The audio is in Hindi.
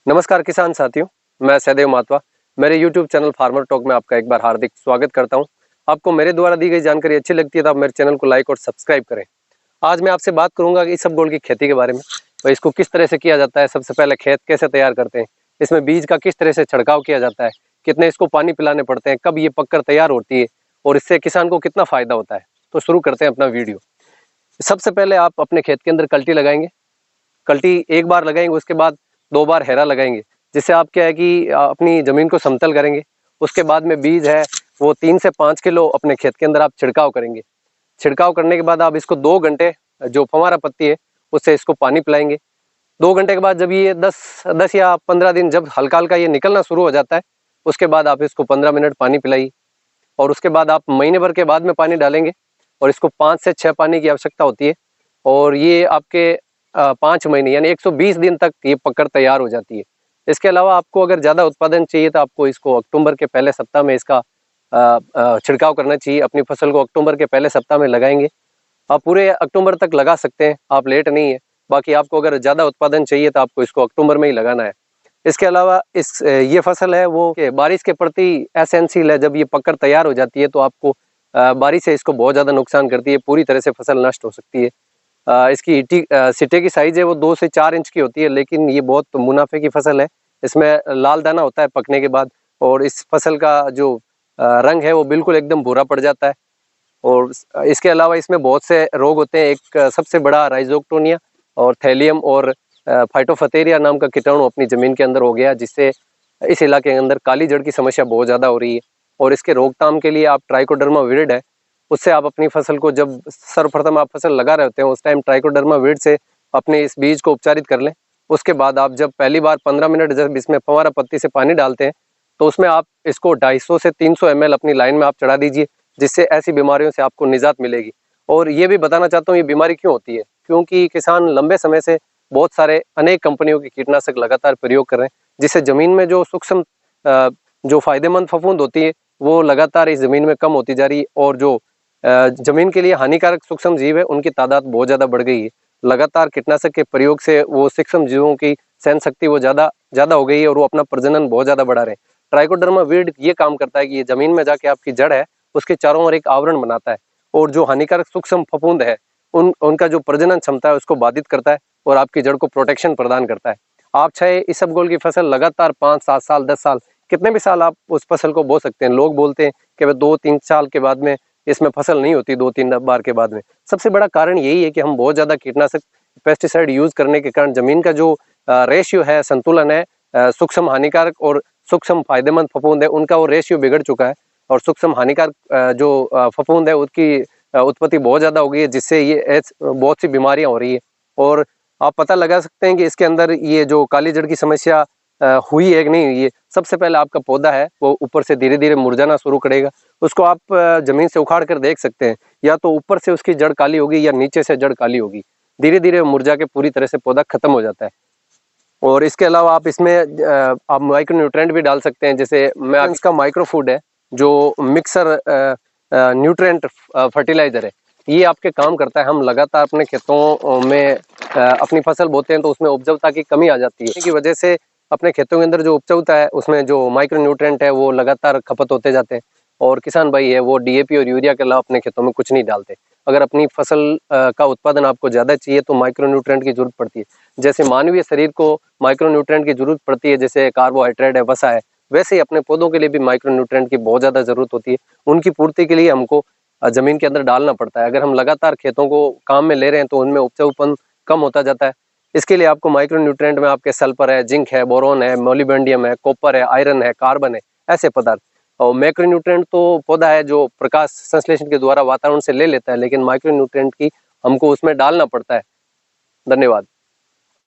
नमस्कार किसान साथियों, मैं सहदेव मातवा। मेरे YouTube चैनल फार्मर टॉक में आपका एक बार हार्दिक स्वागत करता हूं। आपको मेरे द्वारा दी गई जानकारी अच्छी लगती है तो आप मेरे चैनल को लाइक और सब्सक्राइब करें। आज मैं आपसे बात करूंगा कि इसबगोल की खेती के बारे में। और इसको किस तरह से किया जाता है, सबसे पहले खेत कैसे तैयार करते हैं, इसमें बीज का किस तरह से छिड़काव किया जाता है, कितने इसको पानी पिलाने पड़ते हैं, कब ये पककर तैयार होती है और इससे किसान को कितना फायदा होता है। तो शुरू करते हैं अपना वीडियो। सबसे पहले आप अपने खेत के अंदर कल्टी लगाएंगे। कल्टी एक बार लगाएंगे, उसके बाद 2 बार हेरा लगाएंगे, जिससे आप क्या है कि अपनी जमीन को समतल करेंगे। उसके बाद में बीज है वो 3 से 5 किलो अपने खेत के अंदर आप छिड़काव करेंगे। छिड़काव करने के बाद आप इसको 2 घंटे जो फव्वारा पत्ती है उससे इसको पानी पिलाएंगे। 2 घंटे के बाद जब ये 10 या 15 दिन जब हल्का हल्का ये निकलना शुरू हो जाता है, उसके बाद आप इसको 15 मिनट पानी पिलाइए। और उसके बाद आप महीने भर के बाद में पानी डालेंगे और इसको 5 से 6 पानी की आवश्यकता होती है। और ये आपके 5 महीने यानी 120 दिन तक ये पककर तैयार हो जाती है। इसके अलावा आपको अगर ज़्यादा उत्पादन चाहिए तो आपको इसको अक्टूबर के पहले सप्ताह में इसका छिड़काव करना चाहिए। अपनी फसल को अक्टूबर के पहले सप्ताह में लगाएंगे। आप पूरे अक्टूबर तक लगा सकते हैं, आप लेट नहीं है। बाकी आपको अगर ज़्यादा उत्पादन चाहिए तो आपको इसको अक्टूबर में ही लगाना है। इसके अलावा ये फसल है वो बारिश के प्रति एसेंशियल है। जब ये पककर तैयार हो जाती है तो आपको बारिश से इसको बहुत ज़्यादा नुकसान करती है, पूरी तरह से फसल नष्ट हो सकती है। इसकी सिटे की साइज है वो 2 से 4 इंच की होती है, लेकिन ये बहुत मुनाफे की फसल है। इसमें लाल दाना होता है पकने के बाद, और इस फसल का जो रंग है वो बिल्कुल एकदम भूरा पड़ जाता है। और इसके अलावा इसमें बहुत से रोग होते हैं। एक सबसे बड़ा राइजोक्टोनिया और थैलियम और फाइटोफथेरिया नाम का कीटाणु अपनी जमीन के अंदर हो गया, जिससे इस इलाके के अंदर काली जड़ की समस्या बहुत ज़्यादा हो रही है। और इसके रोकथाम के लिए आप ट्राइकोडर्मा विरिड है, उससे आप अपनी फसल को, जब सर्वप्रथम आप फसल लगा रहे होते हैं उस टाइम ट्राइकोडर्मा विरिड से अपने इस बीज को उपचारित कर लें। उसके बाद आप जब पहली बार 15 मिनट जब इसमें फव्वारा पत्ती से पानी डालते हैं तो उसमें आप इसको 250 से 300 ml अपनी लाइन में आप चढ़ा दीजिए, जिससे ऐसी बीमारियों से आपको निजात मिलेगी। और ये भी बताना चाहता हूँ ये बीमारी क्यों होती है, क्योंकि किसान लंबे समय से बहुत सारे अनेक कंपनियों के कीटनाशक लगातार प्रयोग कर रहे हैं, जिससे जमीन में जो सूक्ष्म जो फायदेमंद फफूंद होती है वो लगातार इस जमीन में कम होती जा रही है। और जो जमीन के लिए हानिकारक सूक्ष्म जीव है उनकी तादाद बहुत ज्यादा बढ़ गई है। लगातार कीटनाशक के प्रयोग से वो सूक्ष्म जीवों की सहन शक्ति वो ज्यादा हो गई है और वो अपना प्रजनन बहुत ज्यादा बढ़ा रहे हैं। ट्राइकोडर्मा विरिड ये काम करता है कि ये जमीन में जाके आपकी जड़ है उसके चारों ओर एक आवरण बनाता है, और जो हानिकारक सूक्ष्म फफूंद है उनका जो प्रजनन क्षमता है उसको बाधित करता है और आपकी जड़ को प्रोटेक्शन प्रदान करता है। आप चाहे इसबगोल की फसल लगातार 5, 7 साल, 10 साल, कितने भी साल आप उस फसल को बो सकते हैं। लोग बोलते हैं कि 2-3 साल के बाद में इसमें फसल नहीं होती, 2-3 बार के बाद में। सबसे बड़ा कारण यही है कि हम बहुत ज्यादा कीटनाशक पेस्टिसाइड यूज करने के कारण जमीन का जो रेशियो है, संतुलन है, सूक्ष्म हानिकारक और सूक्ष्म फायदेमंद फफूंद है उनका वो रेशियो बिगड़ चुका है। और सूक्ष्म हानिकारक जो फफूंद है उसकी उत्पत्ति बहुत ज्यादा हो गई है, जिससे ये बहुत सी बीमारियां हो रही है। और आप पता लगा सकते हैं कि इसके अंदर ये जो काली जड़ की समस्या हुई है कि नहीं हुई है। सबसे पहले आपका पौधा है वो ऊपर से धीरे धीरे मुरझाना शुरू करेगा। उसको आप जमीन से उखाड़ कर देख सकते हैं, या तो ऊपर से उसकी जड़ काली होगी या नीचे से जड़ काली होगी। धीरे धीरे मुरझा के पूरी तरह से पौधा खत्म हो जाता है। और इसके अलावा आप इसमें आप माइक्रो न्यूट्रेंट भी डाल सकते हैं। जैसे मैं इसका माइक्रो फूड है जो मिक्सर न्यूट्रेंट फर्टिलाइजर है, ये आपके काम करता है। हम लगातार अपने खेतों में अपनी फसल बोते हैं तो उसमें उपजाऊता की कमी आ जाती है, इसकी वजह से अपने खेतों के अंदर जो उपजाऊता है उसमें जो माइक्रो न्यूट्रेंट है वो लगातार खपत होते जाते हैं। और किसान भाई है वो डीएपी और यूरिया के अलावा अपने खेतों में कुछ नहीं डालते। अगर अपनी फसल का उत्पादन आपको ज्यादा चाहिए तो माइक्रो न्यूट्रेंट की जरूरत पड़ती है। जैसे मानवीय शरीर को माइक्रो न्यूट्रेंट की जरूरत पड़ती है, जैसे कार्बोहाइड्रेट है, वसा है, वैसे ही अपने पौधों के लिए भी माइक्रो न्यूट्रेंट की बहुत ज्यादा जरूरत होती है। उनकी पूर्ति के लिए हमको जमीन के अंदर डालना पड़ता है। अगर हम लगातार खेतों को काम में ले रहे हैं तो उनमें उपजाऊपन कम होता जाता है। इसके लिए आपको माइक्रो न्यूट्रेंट में आपके सल्फर है, जिंक है, बोरोन है, मोलिबेंडियम है, कॉपर है, आयरन है, कार्बन है, ऐसे पदार्थ। और मैक्रो न्यूट्रेंट तो पौधा है जो प्रकाश संश्लेषण के द्वारा वातावरण से ले लेता है, लेकिन माइक्रो न्यूट्रेंट की हमको उसमें डालना पड़ता है। धन्यवाद।